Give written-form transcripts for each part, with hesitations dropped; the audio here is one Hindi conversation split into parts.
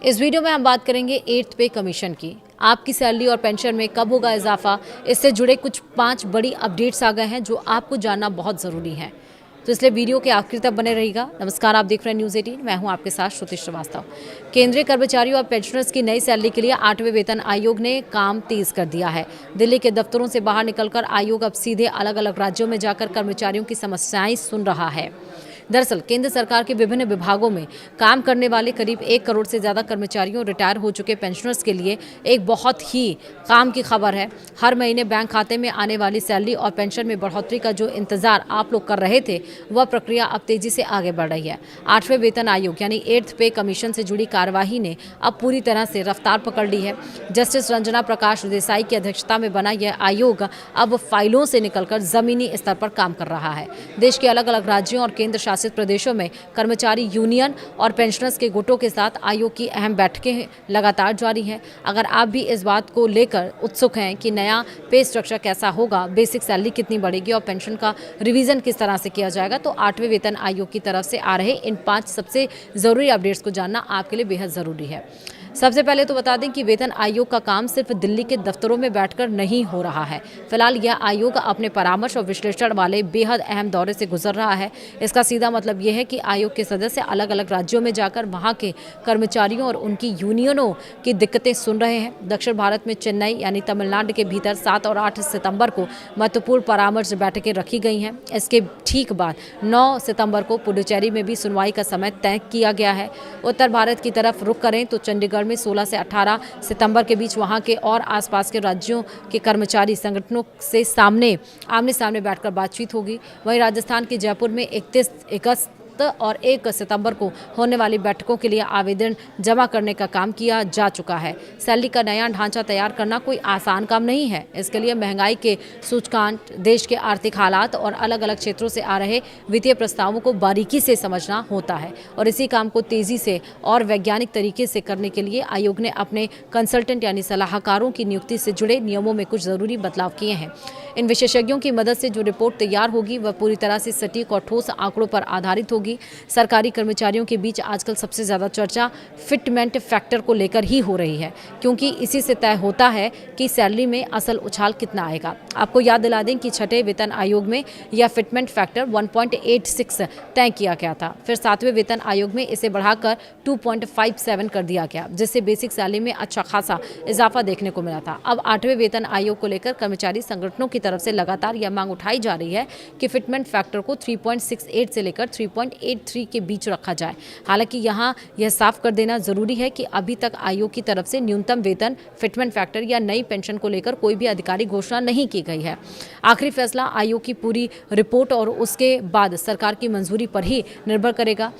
इस वीडियो में हम बात करेंगे 8th पे कमीशन की। आपकी सैलरी और पेंशन में कब होगा इजाफा, इससे जुड़े कुछ 5 बड़ी अपडेट्स आ गए हैं जो आपको जानना बहुत ज़रूरी है। तो इसलिए वीडियो के आखिर तक बने रहिएगा। नमस्कार, आप देख रहे हैं न्यूज़ 18। मैं हूं आपके साथ श्रुति श्रीवास्तव। केंद्रीय कर्मचारियों और पेंशनर्स की नई सैलरी के लिए 8वें वेतन आयोग ने काम तेज कर दिया है। दिल्ली के दफ्तरों से बाहर निकलकर आयोग अब सीधे अलग अलग राज्यों में जाकर कर्मचारियों की समस्याएं सुन रहा है। दरअसल केंद्र सरकार के विभिन्न विभागों में काम करने वाले करीब 1 करोड़ से ज़्यादा कर्मचारियों, रिटायर हो चुके पेंशनर्स के लिए एक बहुत ही काम की खबर है। हर महीने बैंक खाते में आने वाली सैलरी और पेंशन में बढ़ोतरी का जो इंतजार आप लोग कर रहे थे, वह प्रक्रिया अब तेजी से आगे बढ़ रही है। 8वें वेतन आयोग यानी 8th पे कमीशन से जुड़ी कार्यवाही ने अब पूरी तरह से रफ्तार पकड़ ली है। जस्टिस रंजना प्रकाश देसाई की अध्यक्षता में बना यह आयोग अब फाइलों से निकलकर जमीनी स्तर पर काम कर रहा है। देश के अलग अलग राज्यों और केंद्र शासित प्रदेशों में कर्मचारी यूनियन और पेंशनर्स के गुटों के साथ आयोग की अहम बैठकें लगातार जारी हैं। अगर आप भी इस बात को लेकर उत्सुक हैं कि नया पे स्ट्रक्चर कैसा होगा, बेसिक सैलरी कितनी बढ़ेगी और पेंशन का रिवीजन किस तरह से किया जाएगा, तो 8वें वेतन आयोग की तरफ से आ रहे इन 5 सबसे ज़रूरी अपडेट्स को जानना आपके लिए बेहद ज़रूरी है। सबसे पहले तो बता दें कि वेतन आयोग का काम सिर्फ दिल्ली के दफ्तरों में बैठकर नहीं हो रहा है। फिलहाल यह आयोग अपने परामर्श और विश्लेषण वाले बेहद अहम दौरे से गुजर रहा है। इसका सीधा मतलब यह है कि आयोग के सदस्य अलग अलग राज्यों में जाकर वहां के कर्मचारियों और उनकी यूनियनों की दिक्कतें सुन रहे हैं। दक्षिण भारत में चेन्नई यानी तमिलनाडु के भीतर 7 और 8 सितंबर को महत्वपूर्ण परामर्श बैठकें रखी गई हैं। इसके ठीक बाद 9 सितंबर को पुडुचेरी में भी सुनवाई का समय तय किया गया है। उत्तर भारत की तरफ रुख करें तो चंडीगढ़ में 16 से 18 सितंबर के बीच वहां के और आसपास के राज्यों के कर्मचारी संगठनों से आमने सामने बैठकर बातचीत होगी। वहीं राजस्थान के जयपुर में 31 अगस्त और 1 सितंबर को होने वाली बैठकों के लिए आवेदन जमा करने का काम किया जा चुका है। सैलरी का नया ढांचा तैयार करना कोई आसान काम नहीं है। इसके लिए महंगाई के सूचकांक, देश के आर्थिक हालात और अलग अलग क्षेत्रों से आ रहे वित्तीय प्रस्तावों को बारीकी से समझना होता है और इसी काम को तेजी से और वैज्ञानिक तरीके से करने के लिए आयोग ने अपने कंसल्टेंट यानी सलाहकारों की नियुक्ति से जुड़े नियमों में कुछ ज़रूरी बदलाव किए हैं। इन विशेषज्ञों की मदद से जो रिपोर्ट तैयार होगी वह पूरी तरह से सटीक और ठोस आंकड़ों पर आधारित होगी। सरकारी कर्मचारियों के बीच आजकल सबसे ज़्यादा चर्चा फिटमेंट फैक्टर को लेकर ही हो रही है, क्योंकि इसी से तय होता है कि सैलरी में असल उछाल कितना आएगा। आपको याद दिला दें कि 6ठे वेतन आयोग में यह फिटमेंट फैक्टर 1.86 तय किया गया था। फिर 7वें वेतन आयोग में इसे बढ़ाकर 2.57 कर दिया गया, जिससे बेसिक सैलरी में अच्छा खासा इजाफा देखने को मिला था। अब 8वें वेतन आयोग को लेकर कर्मचारी संगठनों की तरफ से लगातार यह मांग उठाई जा रही है कि फिटमेंट फैक्टर को 3.68 से लेकर 3.83 के बीच रखा जाए। हालांकि यहाँ यह साफ कर देना जरूरी है कि अभी तक आयोग की तरफ से न्यूनतम वेतन, फिटमेंट फैक्टर या नई पेंशन को लेकर कोई भी आधिकारिक घोषणा नहीं की गई है। आखिरी फैसला आयोग की पूरी रिपोर्ट और उसके बाद सरकार की मंजूरी पर ही निर्भर करेगा।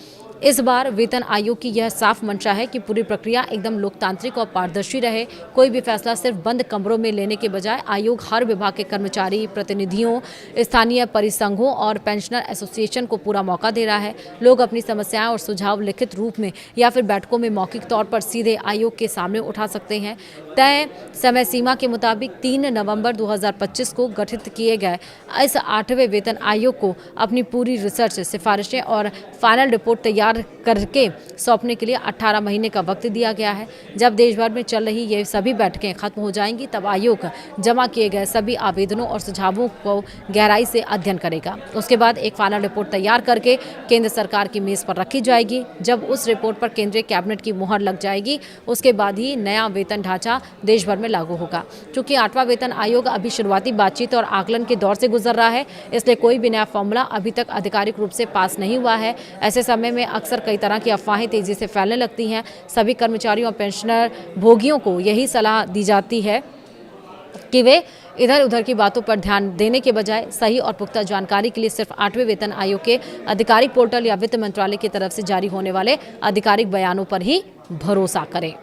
इस बार वेतन आयोग की यह साफ मंशा है कि पूरी प्रक्रिया एकदम लोकतांत्रिक और पारदर्शी रहे। कोई भी फैसला सिर्फ बंद कमरों में लेने के बजाय आयोग हर विभाग के कर्मचारी प्रतिनिधियों, स्थानीय परिसंघों और पेंशनर एसोसिएशन को पूरा मौका दे रहा है। लोग अपनी समस्याएं और सुझाव लिखित रूप में या फिर बैठकों में मौखिक तौर पर सीधे आयोग के सामने उठा सकते हैं। तय समय सीमा के मुताबिक 3 नवंबर 2025 को गठित किए गए इस 8वें वेतन आयोग को अपनी पूरी रिसर्च, सिफारिशें और फाइनल रिपोर्ट तैयार करके सौंपने के लिए 18 महीने का वक्त दिया गया है। जब देश भर में चल रही ये सभी बैठकें खत्म हो जाएंगी, तब आयोग जमा किए गए सभी आवेदनों और सुझावों को गहराई से अध्ययन करेगा। उसके बाद एक फाइनल रिपोर्ट तैयार करके केंद्र सरकार की मेज पर रखी जाएगी। जब उस रिपोर्ट पर केंद्रीय कैबिनेट की मुहर लग जाएगी, उसके बाद ही नया वेतन ढांचा देश भर में लागू होगा। क्योंकि 8वां वेतन आयोग अभी शुरुआती बातचीत और आकलन के दौर से गुजर रहा है, इसलिए कोई भी नया फॉर्मूला अभी तक आधिकारिक रूप से पास नहीं हुआ है। ऐसे समय में अक्सर कई तरह की अफवाहें तेजी से फैलने लगती हैं। सभी कर्मचारियों और पेंशनर भोगियों को यही सलाह दी जाती है कि वे इधर उधर की बातों पर ध्यान देने के बजाय सही और पुख्ता जानकारी के लिए सिर्फ 8वें वेतन आयोग के आधिकारिक पोर्टल या वित्त मंत्रालय की तरफ से जारी होने वाले आधिकारिक बयानों पर ही भरोसा करें।